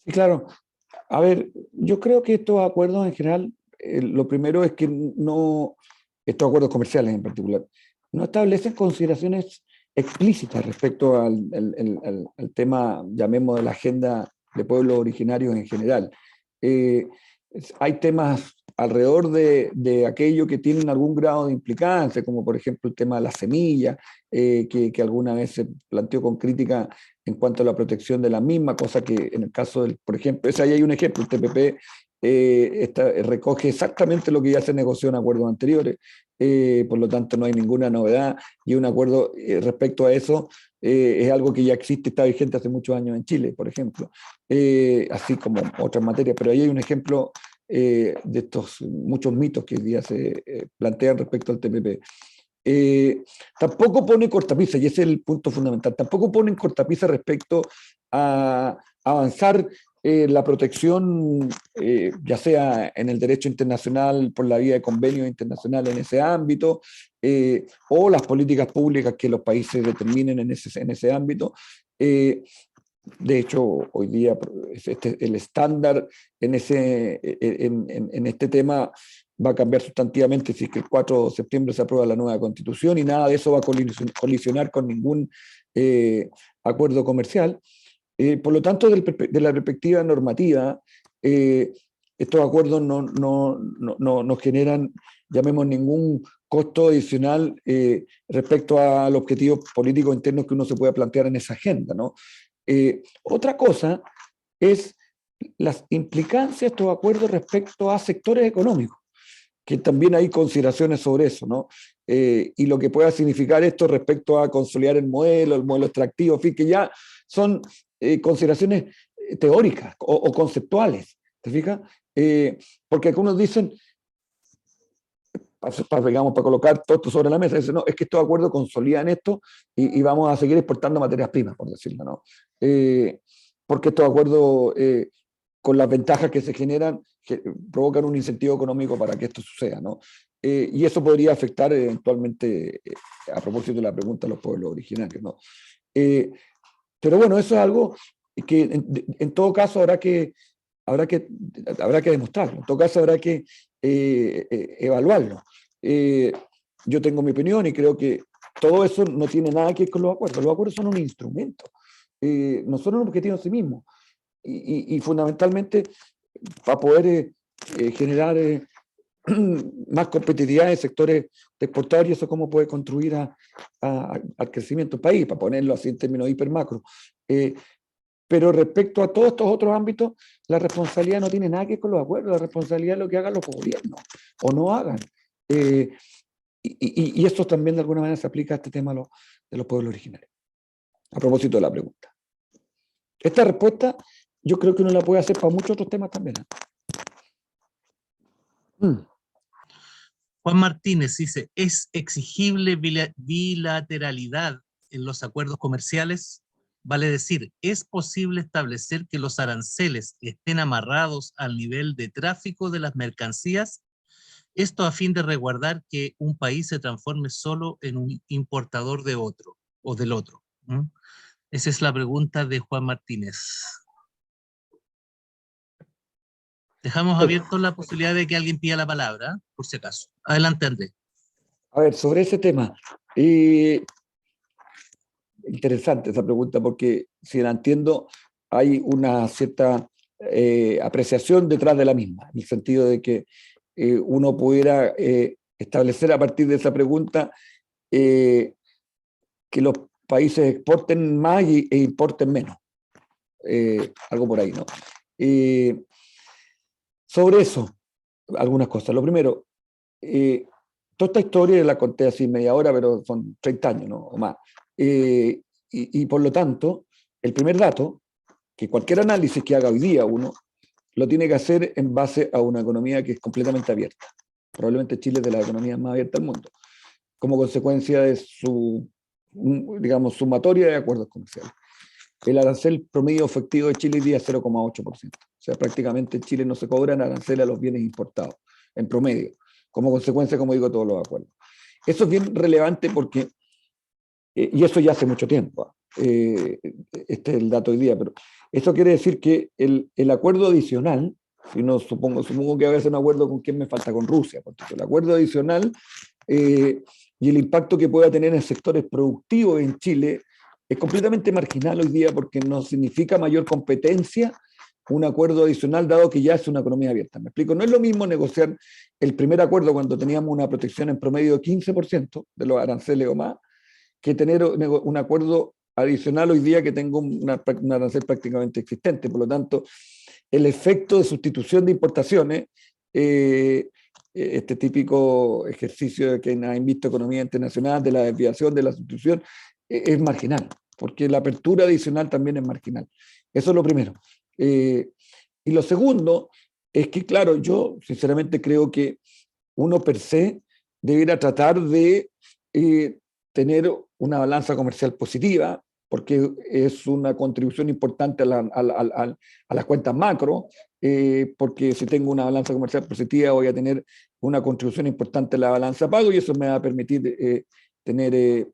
Sí, claro. A ver, yo creo que estos acuerdos en general, lo primero es que no, estos acuerdos comerciales en particular, no establecen consideraciones explícitas respecto al tema, llamemos, de la agenda de pueblos originarios en general. Eh, Hay temas alrededor de aquello que tienen algún grado de implicancia, como por ejemplo el tema de la semilla, que alguna vez se planteó con crítica en cuanto a la protección de la misma, cosa que en el caso del, por ejemplo, ese ahí hay un ejemplo, el TPP recoge exactamente lo que ya se negoció en acuerdos anteriores, por lo tanto no hay ninguna novedad, y un acuerdo respecto a eso es algo que ya existe, está vigente hace muchos años en Chile, por ejemplo, así como otras materias, pero ahí hay un ejemplo de estos muchos mitos que hoy día se plantean respecto al TPP. Tampoco pone cortapisa, y ese es el punto fundamental, tampoco ponen cortapisa respecto avanzar la protección, ya sea en el derecho internacional por la vía de convenios internacionales en ese ámbito, o las políticas públicas que los países determinen en ese ámbito. De hecho, hoy día el estándar en este tema va a cambiar sustantivamente si es que el 4 de septiembre se aprueba la nueva Constitución, y nada de eso va a colisionar con ningún acuerdo comercial. Por lo tanto, de la perspectiva normativa, estos acuerdos no generan, llamemos, ningún costo adicional respecto al objetivo político interno que uno se pueda plantear en esa agenda, ¿no? Otra cosa es las implicancias de estos acuerdos respecto a sectores económicos, que también hay consideraciones sobre eso, ¿no? Y lo que pueda significar esto respecto a consolidar el modelo extractivo, en fin, que ya son consideraciones teóricas o conceptuales, ¿te fijas? Porque algunos dicen, digamos, para colocar todo esto sobre la mesa, dicen, no, es que estos acuerdos consolidan esto y vamos a seguir exportando materias primas, por decirlo, ¿no? Porque estos acuerdos, con las ventajas que se generan, provocan un incentivo económico para que esto suceda, ¿no? Y eso podría afectar eventualmente, a propósito de la pregunta, a los pueblos originarios, ¿no? Pero bueno, eso es algo que en todo caso habrá que demostrarlo, en todo caso habrá que evaluarlo. Yo tengo mi opinión y creo que todo eso no tiene nada que ver con los acuerdos son un instrumento, no son un objetivo en sí mismo, y fundamentalmente para poder generar más competitividad en sectores de exportadores, y eso cómo puede contribuir al crecimiento del país, para ponerlo así en términos hipermacro. Pero respecto a todos estos otros ámbitos, la responsabilidad no tiene nada que ver con los acuerdos, la responsabilidad es lo que hagan los gobiernos o no hagan. Y esto también de alguna manera se aplica a este tema de los pueblos originarios. A propósito de la pregunta. Esta respuesta yo creo que uno la puede hacer para muchos otros temas también. Juan Martínez dice, ¿es exigible bilateralidad en los acuerdos comerciales? Vale decir, ¿es posible establecer que los aranceles estén amarrados al nivel de tráfico de las mercancías? Esto a fin de resguardar que un país se transforme solo en un importador de otro o del otro. Esa es la pregunta de Juan Martínez. Dejamos abierto la posibilidad de que alguien pida la palabra, por si acaso. Adelante, Andrés. A ver, sobre ese tema, interesante esa pregunta, porque si la entiendo, hay una cierta apreciación detrás de la misma, en el sentido de que uno pudiera establecer a partir de esa pregunta que los países exporten más e importen menos. Algo por ahí, ¿no? Sobre eso, algunas cosas. Lo primero, toda esta historia la conté así media hora, pero son 30 años, ¿no? O más. Y por lo tanto, el primer dato, que cualquier análisis que haga hoy día uno, lo tiene que hacer en base a una economía que es completamente abierta. Probablemente Chile es de las economías más abiertas del mundo, como consecuencia de su, digamos, sumatoria de acuerdos comerciales. El arancel promedio efectivo de Chile hoy día es 0,8%. O sea, prácticamente en Chile no se cobran aranceles a los bienes importados, en promedio, como consecuencia, como digo, de todos los acuerdos. Eso es bien relevante porque, y eso ya hace mucho tiempo, este es el dato hoy día, pero eso quiere decir que el acuerdo adicional, si no supongo que va a ser un acuerdo con quién me falta, con Rusia, por ejemplo, el acuerdo adicional y el impacto que pueda tener en sectores productivos en Chile es completamente marginal hoy día, porque no significa mayor competencia un acuerdo adicional, dado que ya es una economía abierta. ¿Me explico? No es lo mismo negociar el primer acuerdo cuando teníamos una protección en promedio de 15% de los aranceles o más, que tener un acuerdo adicional hoy día que tengo un arancel prácticamente existente. Por lo tanto, el efecto de sustitución de importaciones, este típico ejercicio que han visto economía internacional, de la desviación, de la sustitución, es marginal, porque la apertura adicional también es marginal. Eso es lo primero. Y lo segundo es que, claro, yo sinceramente creo que uno per se debería tratar de tener una balanza comercial positiva, porque es una contribución importante a las cuentas macro, porque si tengo una balanza comercial positiva voy a tener una contribución importante a la balanza pago y eso me va a permitir tener,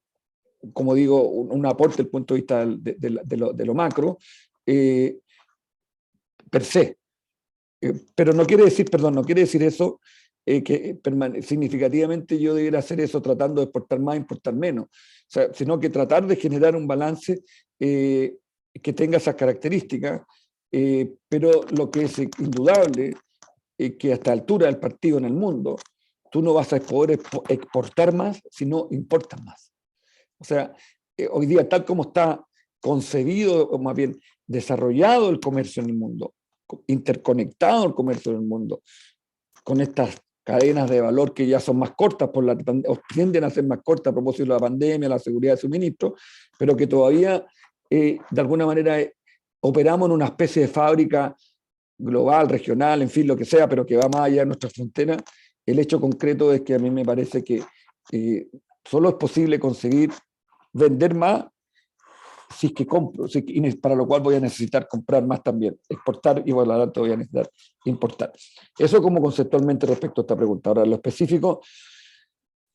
como digo, un aporte desde el punto de vista de lo macro, per se. Pero no quiere decir, perdón, no quiere decir eso que significativamente yo debiera hacer eso tratando de exportar más, importar menos, o sea, sino que tratar de generar un balance que tenga esas características, pero lo que es indudable es que a esta altura del partido en el mundo, tú no vas a poder exportar más si no importas más. O sea, hoy día tal como está concebido, o más bien desarrollado el comercio en el mundo, interconectado el comercio en el mundo, con estas cadenas de valor que ya son más cortas, o tienden a ser más cortas a propósito de la pandemia, la seguridad de suministro, pero que todavía de alguna manera operamos en una especie de fábrica global, regional, en fin, lo que sea, pero que va más allá de nuestra frontera. El hecho concreto es que a mí me parece que solo es posible conseguir vender más si es que compro, para lo cual voy a necesitar comprar más también, exportar y por lo tanto voy a necesitar importar. Eso como conceptualmente respecto a esta pregunta. Ahora, lo específico,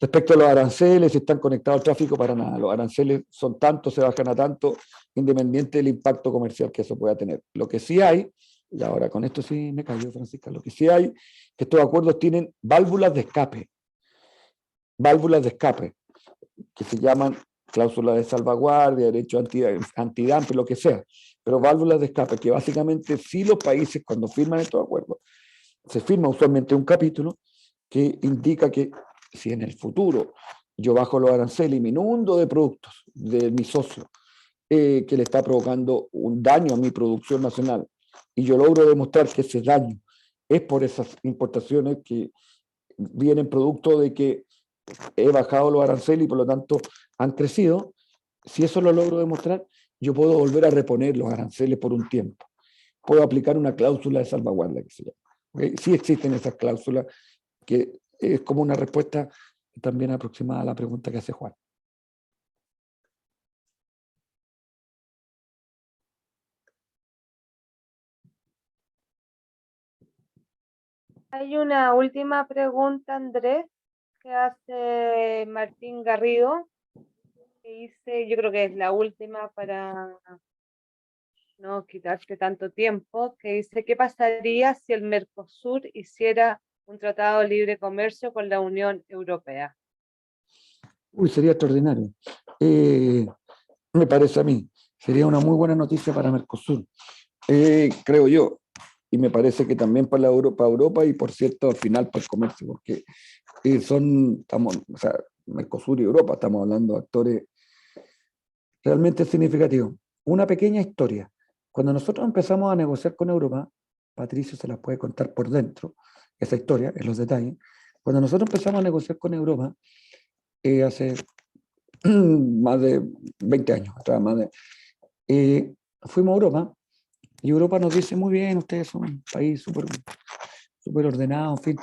respecto a los aranceles, si están conectados al tráfico, para nada. Los aranceles son tantos, se bajan a tanto, independiente del impacto comercial que eso pueda tener. Lo que sí hay, y ahora con esto sí me cayó Francisca, lo que sí hay, que estos acuerdos tienen válvulas de escape, que se llaman cláusulas de salvaguardia, derecho antidumping, lo que sea, pero válvulas de escape, que básicamente si los países cuando firman estos acuerdos, se firma usualmente un capítulo que indica que si en el futuro yo bajo los aranceles y me inundo de productos de mi socio que le está provocando un daño a mi producción nacional y yo logro demostrar que ese daño es por esas importaciones que vienen producto de que he bajado los aranceles y por lo tanto han crecido, si eso lo logro demostrar, yo puedo volver a reponer los aranceles por un tiempo. Puedo aplicar una cláusula de salvaguardia que se llama. ¿Okay? Sí existen esas cláusulas, que es como una respuesta también aproximada a la pregunta que hace Juan. Hay una última pregunta, Andrés, que hace Martín Garrido, que dice, yo creo que es la última para no quitarte tanto tiempo, que dice, ¿qué pasaría si el Mercosur hiciera un tratado de libre comercio con la Unión Europea? Uy, sería extraordinario. Me parece a mí. Sería una muy buena noticia para Mercosur, creo yo. Y me parece que también para Europa y, por cierto, al final para el comercio, porque o sea, Mercosur y Europa, estamos hablando de actores realmente significativos. Una pequeña historia. Cuando nosotros empezamos a negociar con Europa, Patricio se las puede contar por dentro, esa historia, en los detalles. Cuando nosotros empezamos a negociar con Europa, hace más de 20 años atrás, fuimos a Europa y Europa nos dice, muy bien, ustedes son un país súper ordenado, en fin,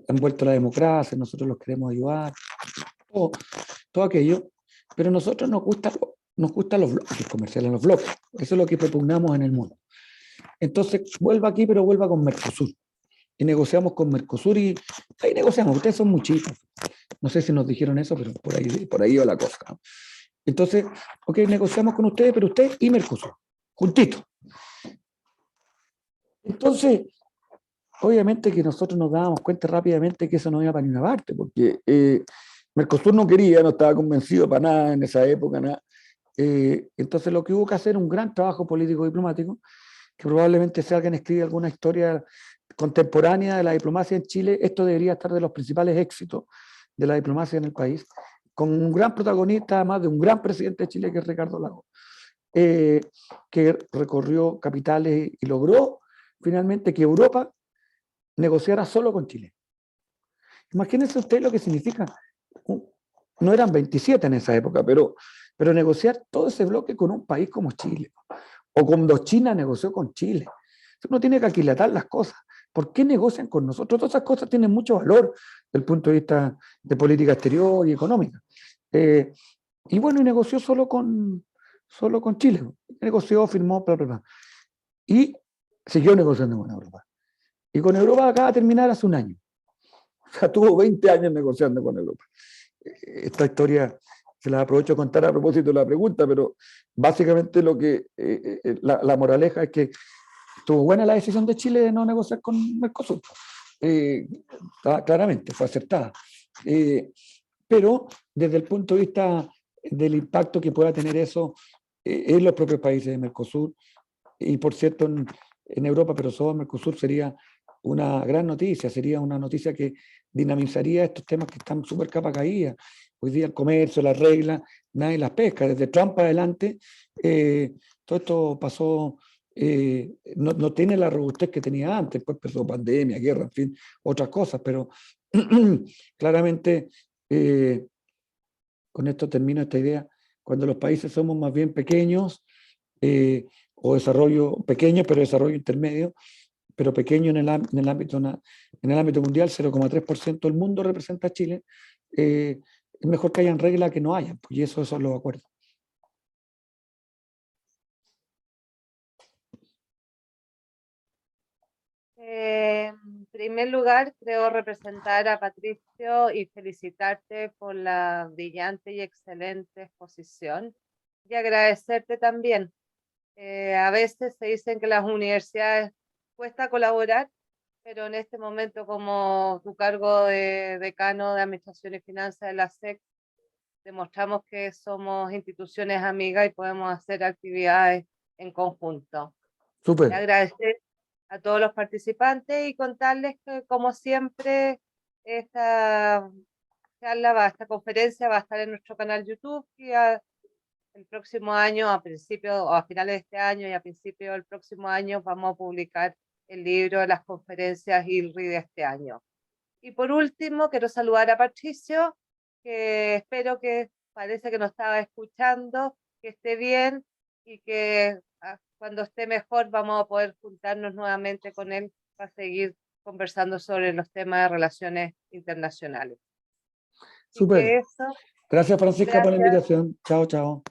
han vuelto a la democracia, nosotros los queremos ayudar, todo aquello, pero a nosotros nos gustan los bloques comerciales, los bloques, eso es lo que propugnamos en el mundo. Entonces, vuelva aquí, pero vuelva con Mercosur. Y negociamos con Mercosur y ahí negociamos, ustedes son muy chicos. No sé si nos dijeron eso, pero por ahí va la cosa, ¿no? Entonces, ok, negociamos con ustedes, pero ustedes y Mercosur, juntitos. Entonces, obviamente que nosotros nos dábamos cuenta rápidamente que eso no iba para ninguna parte, porque Mercosur no quería, no estaba convencido para nada en esa época, nada. Entonces lo que hubo que hacer un gran trabajo político-diplomático, que probablemente si alguien escribe alguna historia contemporánea de la diplomacia en Chile, esto debería estar de los principales éxitos de la diplomacia en el país, con un gran protagonista, además de un gran presidente de Chile, que es Ricardo Lagos, que recorrió capitales y logró finalmente que Europa negociara solo con Chile. Imagínense usted lo que significa, no eran 27 en esa época, pero negociar todo ese bloque con un país como Chile, o cuando China negoció con Chile. Uno tiene que aquilatar las cosas. ¿Por qué negocian con nosotros? Todas esas cosas tienen mucho valor desde el punto de vista de política exterior y económica. Y bueno, y negoció solo con solo con Chile. Negoció, firmó, bla, bla, bla. Y siguió negociando con Europa. Y con Europa acaba de terminar hace un año. O sea, tuvo 20 años negociando con Europa. Esta historia se la aprovecho a contar a propósito de la pregunta, pero básicamente lo que la moraleja es que estuvo buena la decisión de Chile de no negociar con Mercosur. Claramente, fue acertada. Pero desde el punto de vista del impacto que pueda tener eso en los propios países de Mercosur, y por cierto en Europa, pero solo en Mercosur, sería una gran noticia, sería una noticia que dinamizaría estos temas que están súper capa caída. Hoy día el comercio, las reglas, nadie las pesca. Desde Trump para adelante, todo esto pasó, no tiene la robustez que tenía antes, pues empezó pandemia, guerra, en fin, otras cosas, pero claramente, con esto termino esta idea, cuando los países somos más bien pequeños, o desarrollo pequeño, pero desarrollo intermedio, pero pequeño en el ámbito mundial, 0,3% del mundo representa a Chile, es mejor que hayan reglas que no hayan, pues, y eso son los acuerdos. En primer lugar, creo representar a Patricio y felicitarte por la brillante y excelente exposición y agradecerte también. A veces se dicen que las universidades cuesta colaborar, pero en este momento, como tu cargo de decano de Administración y Finanzas de la SEC, demostramos que somos instituciones amigas y podemos hacer actividades en conjunto. Súper. Agradecer a todos los participantes y contarles que, como siempre, esta conferencia va a estar en nuestro canal YouTube y el próximo año, a principios o a finales de este año y a principios del próximo año, vamos a publicar el libro de las conferencias ILRI de este año. Y por último, quiero saludar a Patricio, que espero que parece que nos estaba escuchando, que esté bien y que cuando esté mejor vamos a poder juntarnos nuevamente con él para seguir conversando sobre los temas de relaciones internacionales. Súper. Eso, Gracias, Francisca, por la gracias. invitación. Chao, chao.